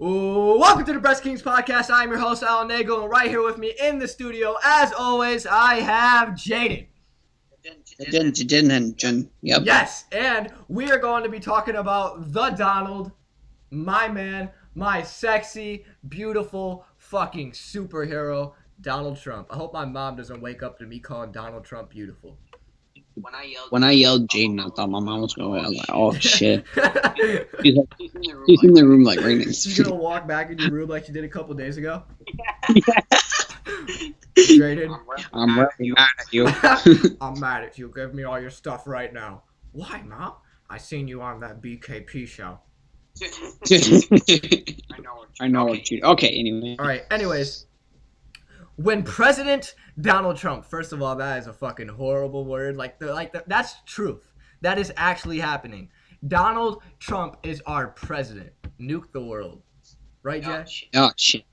Welcome to the Breast Kings podcast. I'm your host, Alan Nagel, and right here with me in the studio, as always, I have Jaden. Yep. Yes, and we are going to be talking about the Donald, my man, my sexy, beautiful, fucking superhero, Donald Trump. I hope my mom doesn't wake up to me calling Donald Trump beautiful. When I yelled Jaden, I thought my mom was going. I was like, "Oh shit!" She's in the room like right next. She's gonna walk back in your room like she did a couple days ago. Jaden, I'm really mad at you. I'm mad at you. Give me all your stuff right now. Why, Mom? I seen you on that BKP show. I know what you. Okay, anyway. All right. Anyways, when President Donald Trump, first of all, that is a fucking horrible word. That's truth. That is actually happening. Donald Trump is our president. Nuke the world, right, Jay? Oh shit.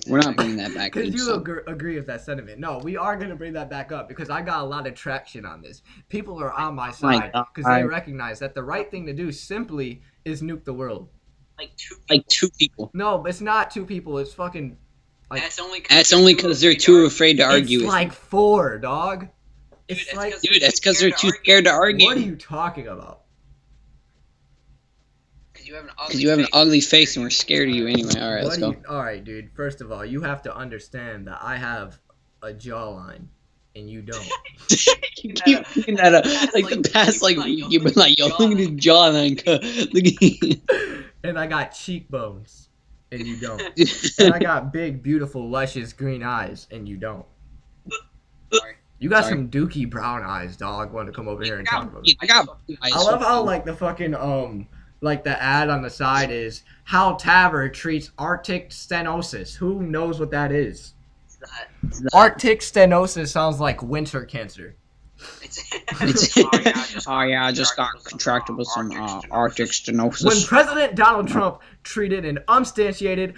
We're not bringing that back. Because you agree with that sentiment. No, we are going to bring that back up because I got a lot of traction on this. People are on my side because they recognize that the right thing to do simply is nuke the world. Like two people. No, it's not two people. It's fucking... That's only because they're too afraid to argue. It's like four, dog. Dude, that's because they're too scared to argue. What are you talking about? Because you have an ugly face and we're scared of you anyway. All right, let's go. All right, dude. First of all, you have to understand that I have a jawline and you don't. You keep thinking that like the past like you've been like, yo, look at his jawline. Look at And I got cheekbones and you don't. And I got big, beautiful, luscious green eyes and you don't. You got some dookie brown eyes, dog. Want to come over here and talk about it? I love how like the fucking like the ad on the side is how TAVR treats Arctic stenosis. Who knows what that is? Arctic stenosis sounds like winter cancer. Oh yeah, I just got contracted with some Arctic stenosis. When President Donald Trump treated an unsubstantiated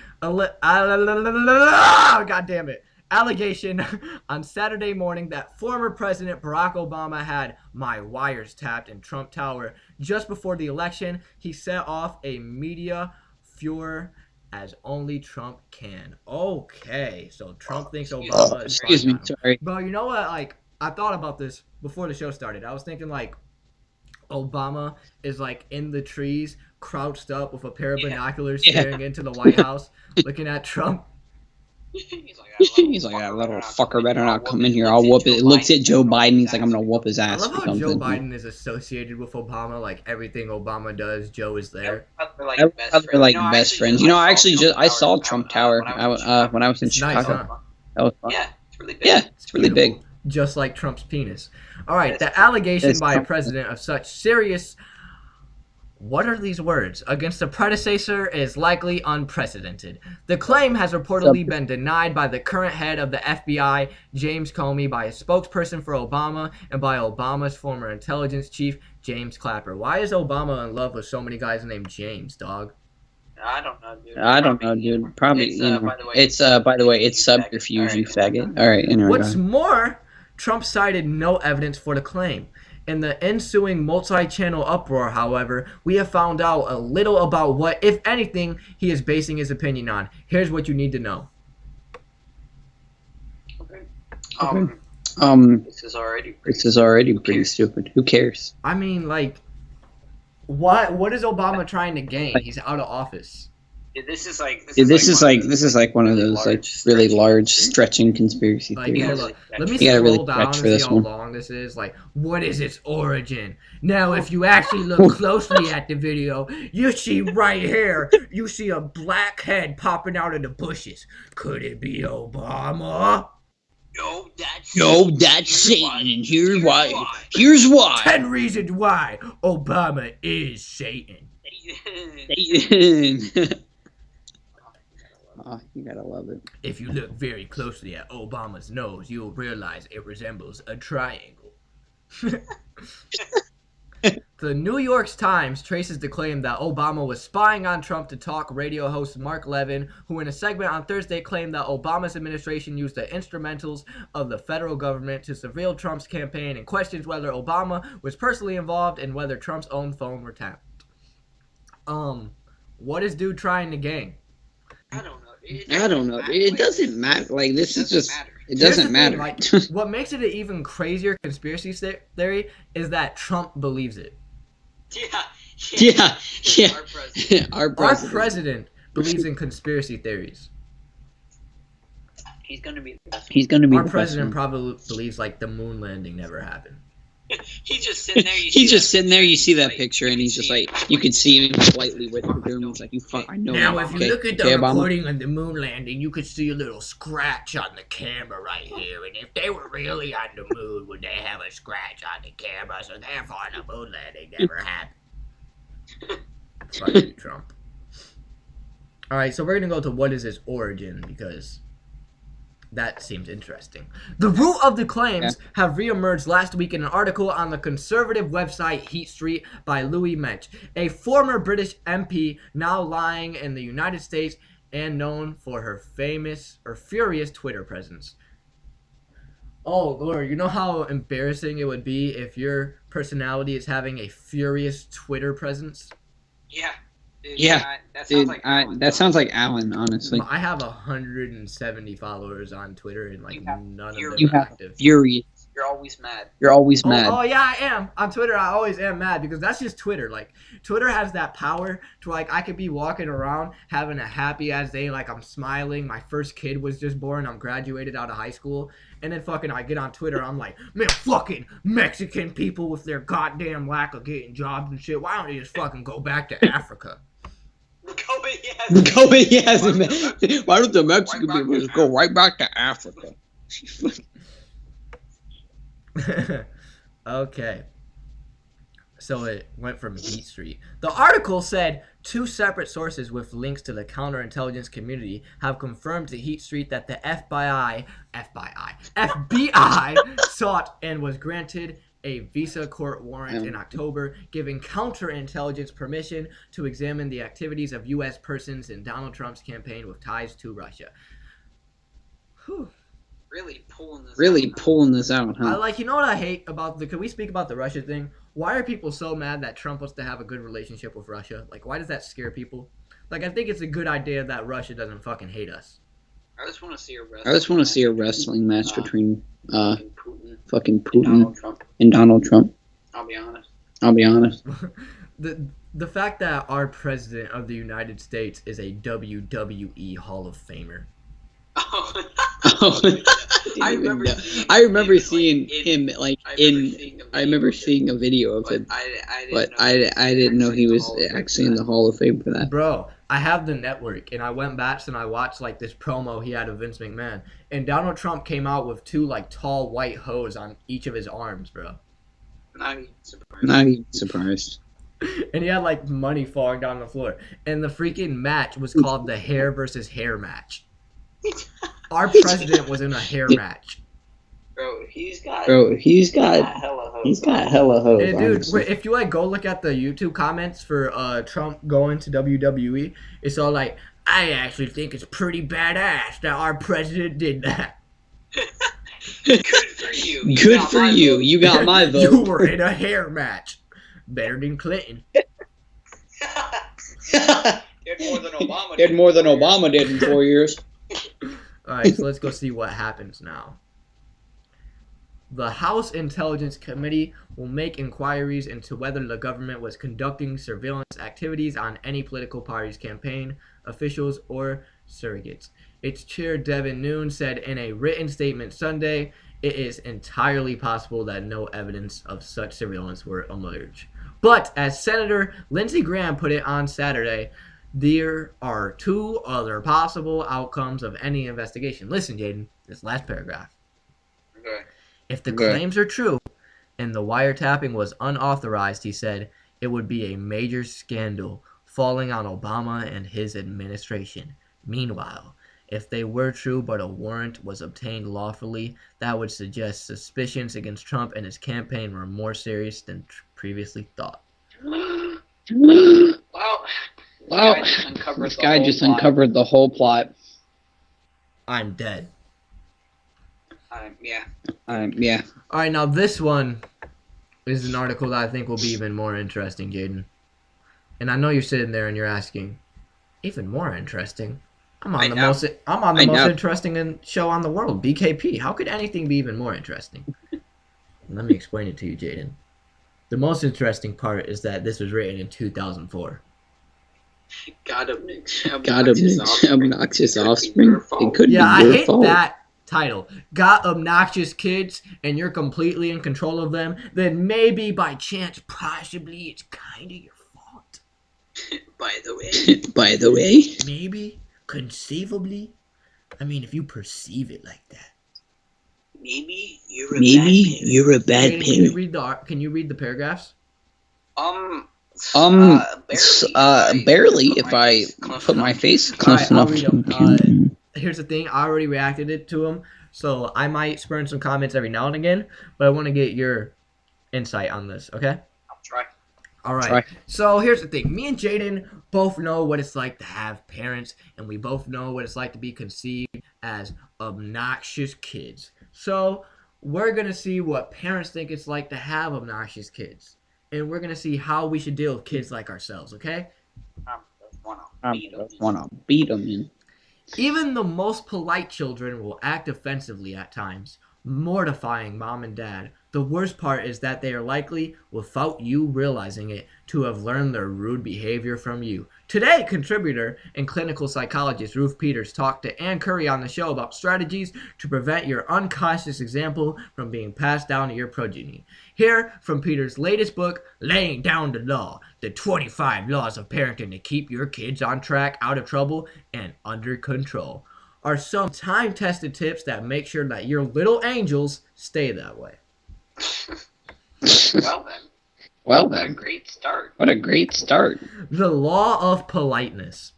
allegation on Saturday morning that former President Barack Obama had my wires tapped in Trump Tower just before the election, he set off a media furor as only Trump can. Okay, so Trump thinks Obama is... Excuse me, sorry. Bro, you know what? Like, I thought about this before the show started. I was thinking, like, Obama is, like, in the trees, crouched up with a pair of binoculars staring into the White House, looking at Trump. He's like, that little fucker better not come in here. I'll whoop it. Looks at Joe Biden. He's like, I'm gonna whoop his ass. I love how Joe Biden is associated with Obama. Like everything Obama does, Joe is there. They're like best friends. You know, I saw Trump Tower when I was in Chicago. Nice, huh? That was fun. Yeah, it's really big. Just like Trump's penis. All right, the allegation by a president of such serious... What are these words? Against the predecessor is likely unprecedented. The claim has reportedly been denied by the current head of the FBI, James Comey, by a spokesperson for Obama, and by Obama's former intelligence chief, James Clapper. Why is Obama in love with so many guys named James, dog? I don't know, dude. Probably, you know. By the way, it's subterfuge, you faggot. All right, anyway. What's more, Trump cited no evidence for the claim. In the ensuing multi-channel uproar, however, we have found out a little about what, if anything, he is basing his opinion on. Here's what you need to know. This is already pretty stupid. Who cares? I mean, like, what is Obama trying to gain? He's out of office. This is like one of those like really large stretching conspiracy theories. Let me scroll down and see how long this is. Like, what is its origin? Now, if you actually look closely at the video, you see right here, you see a black head popping out of the bushes. Could it be Obama? No, that's Satan, and here's why. 10 reasons why Obama is Satan. Oh, you gotta love it. If you look very closely at Obama's nose, you'll realize it resembles a triangle. The New York Times traces the claim that Obama was spying on Trump to talk radio host Mark Levin, who in a segment on Thursday claimed that Obama's administration used the instrumentals of the federal government to surveil Trump's campaign, and questions whether Obama was personally involved and whether Trump's own phone were tapped. What is dude trying to gain? I don't know. I don't know. It doesn't matter. Like, this is just. It Here's the doesn't thing, matter. like, what makes it an even crazier conspiracy theory is that Trump believes it. Yeah. Our Our president believes in conspiracy theories. He's gonna be the best. He's gonna be Our the president best probably believes like the moon landing never happened. He's just sitting there. He's just sitting there. You see that picture, and he's just like, you can see him slightly with the room. He's like, "You fuck, I know." Now, you, if you okay? look at the Okay, Obama? recording of the moon landing, you could see a little scratch on the camera right here. And if they were really on the moon, would they have a scratch on the camera? So therefore, the moon landing never happened. Fuck you, Trump. All right, so we're gonna go to what is his origin because that seems interesting. The root of the claims have reemerged last week in an article on the conservative website Heat Street by Louis Mensch, a former British MP now lying in the United States and known for her furious Twitter presence. Oh, Lord, you know how embarrassing it would be if your personality is having a furious Twitter presence? Yeah. Dude, Yeah. That sounds like Alan, honestly. I have 170 followers on Twitter and like none of them You are have active. furious. You're always mad. You're always mad. Oh yeah, I am. On Twitter, I always am mad because that's just Twitter. Like, Twitter has that power to, like, I could be walking around having a happy ass day, like I'm smiling. My first kid was just born. I'm graduated out of high school. And then fucking I get on Twitter, I'm like, man, fucking Mexican people with their goddamn lack of getting jobs and shit. Why don't they just fucking go back to Africa? Yes, man. Why don't the Mexican people just go right back to Africa? Okay. So it went from Heat Street. The article said 2 separate sources with links to the counterintelligence community have confirmed to Heat Street that the FBI sought and was granted a visa court warrant in October, giving counterintelligence permission to examine the activities of U.S. persons in Donald Trump's campaign with ties to Russia. Whew. Really pulling this out, huh? I like, you know what I hate about can we speak about the Russia thing? Why are people so mad that Trump wants to have a good relationship with Russia? Like, why does that scare people? Like, I think it's a good idea that Russia doesn't fucking hate us. I just want to see a wrestling match between Putin fucking Putin and Donald Trump. I'll be honest. The fact that our president of the United States is a WWE Hall of Famer. I remember seeing him like I remember seeing a video of him, but I didn't know he was actually in the Hall of Fame for that. Bro, I have the network, and I went back and I watched like this promo he had of Vince McMahon, and Donald Trump came out with 2 like tall white hose on each of his arms, bro. Not even surprised. And he had like money falling down the floor, and the freaking match was called the hair versus hair match. Our president was in a hair match. Bro, he's got hella hoes. And dude, if you like go look at the YouTube comments for Trump going to WWE, it's all like, I actually think it's pretty badass that our president did that. Good for you. Good for you. You got my vote. You were in a hair match. Better than Clinton. Did more than Obama did in 4 years. Alright, so let's go see what happens now. The House Intelligence Committee will make inquiries into whether the government was conducting surveillance activities on any political party's campaign, officials, or surrogates. Its chair, Devin Noon, said in a written statement Sunday, it is entirely possible that no evidence of such surveillance will emerge. But, as Senator Lindsey Graham put it on Saturday, there are 2 other possible outcomes of any investigation. Listen, Jaden, this last paragraph. Okay. If the claims are true and the wiretapping was unauthorized, he said, it would be a major scandal falling on Obama and his administration. Meanwhile, if they were true but a warrant was obtained lawfully, that would suggest suspicions against Trump and his campaign were more serious than previously thought. Wow, this guy just uncovered the whole plot. I'm dead. Yeah. Alright, now this one is an article that I think will be even more interesting, Jaden. And I know you're sitting there and you're asking, Even more interesting. I'm I on the know. most interesting show on the world, BKP. How could anything be even more interesting? Let me explain it to you, Jaden. The most interesting part is that this was written in 2004. God obnoxious offspring. It could Yeah, be I your hate fault. that title. Got obnoxious kids and you're completely in control of them, then maybe by chance, possibly it's kind of your fault. By the way. By the way. Maybe, conceivably. I mean, if you perceive it like that. Maybe you're a bad Jaden, parent. can you read the paragraphs? Barely if I put my face close I'll enough. read them. Here's the thing, I already reacted to them, so I might spurn some comments every now and again, but I want to get your insight on this, okay? I'll try. All right. So here's the thing. Me and Jaden both know what it's like to have parents, and we both know what it's like to be conceived as obnoxious kids. So we're going to see what parents think it's like to have obnoxious kids. And we're going to see how we should deal with kids like ourselves, okay? Wanna beat them in. Even the most polite children will act offensively at times, mortifying mom and dad. The worst part is that they are likely, without you realizing it, to have learned their rude behavior from you. Today, contributor and clinical psychologist Ruth Peters talked to Ann Curry on the show about strategies to prevent your unconscious example from being passed down to your progeny. Here, from Peters' latest book, Laying Down the Law, the 25 Laws of Parenting to Keep Your Kids on Track, Out of Trouble, and Under Control, are some time-tested tips that make sure that your little angels stay that way. Well then. What a great start. The law of politeness.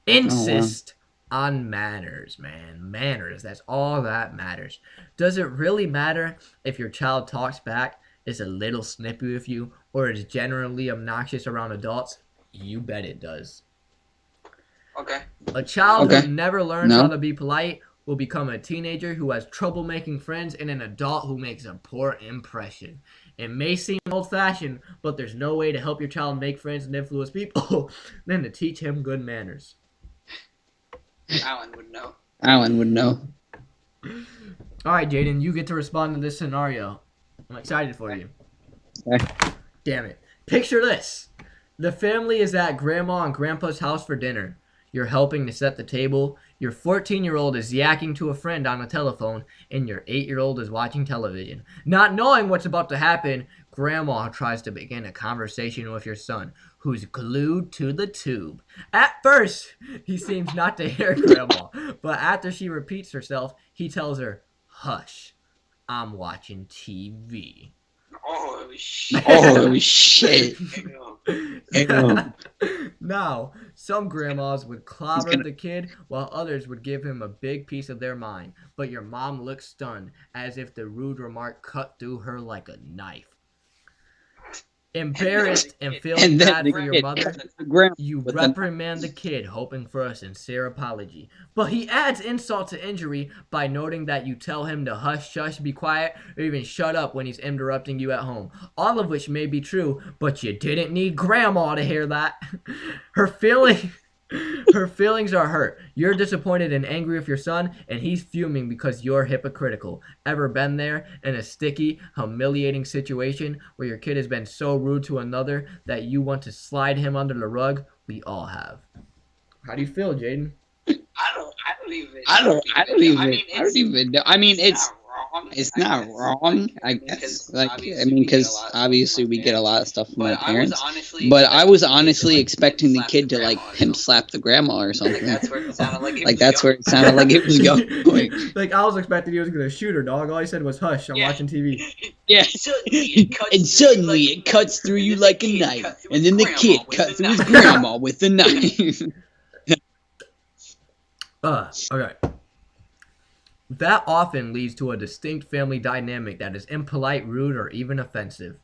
Insist on manners, man. Manners. That's all that matters. Does it really matter if your child talks back, is a little snippy with you, or is generally obnoxious around adults? You bet it does. Okay. A child who never learns how to be polite will become a teenager who has trouble making friends and an adult who makes a poor impression. It may seem old-fashioned, but there's no way to help your child make friends and influence people than to teach him good manners. Alan would know. All right, Jaden, you get to respond to this scenario. I'm excited for you. Damn it. Picture this. The family is at Grandma and Grandpa's house for dinner. You're helping to set the table. Your 14-year-old is yakking to a friend on the telephone, and your 8-year-old is watching television. Not knowing what's about to happen, Grandma tries to begin a conversation with your son, who's glued to the tube. At first, he seems not to hear Grandma, but after she repeats herself, he tells her, "Hush, I'm watching TV." Oh, shit. Now, some grandmas would clobber the kid, while others would give him a big piece of their mind. But your mom looks stunned, as if the rude remark cut through her like a knife. Embarrassed and feeling bad for your mother, you reprimand the kid, hoping for a sincere apology. But he adds insult to injury by noting that you tell him to hush, shush, be quiet, or even shut up when he's interrupting you at home. All of which may be true, but you didn't need Grandma to hear that. Her feelings are hurt. You're disappointed and angry with your son, and he's fuming because you're hypocritical. Ever been there in a sticky, humiliating situation where your kid has been so rude to another that you want to slide him under the rug? We all have. How do you feel, Jaden? I don't even know. I mean, it's not wrong, I guess. Because obviously we get a lot of stuff from our parents. But I was honestly expecting the kid to pimp slap the grandma or something. That's where it sounded like it was going. Like I was expecting he was gonna shoot her, dog. All he said was hush. I'm watching TV. Yeah. And suddenly it cuts through you like a knife, and then the kid cut through his grandma with the knife. Okay. That often leads to a distinct family dynamic that is impolite, rude, or even offensive.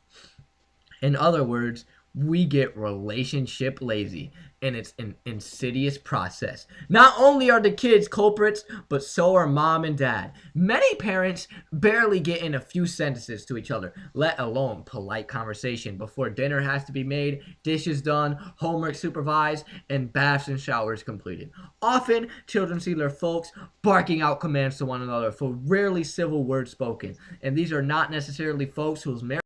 In other words, We get relationship lazy, and it's an insidious process. Not only are the kids culprits, but so are mom and dad. Many parents barely get in a few sentences to each other, let alone polite conversation before dinner has to be made, dishes done, homework supervised, and baths and showers completed. Often, children see their folks barking out commands to one another for rarely civil words spoken, and these are not necessarily folks whose marriage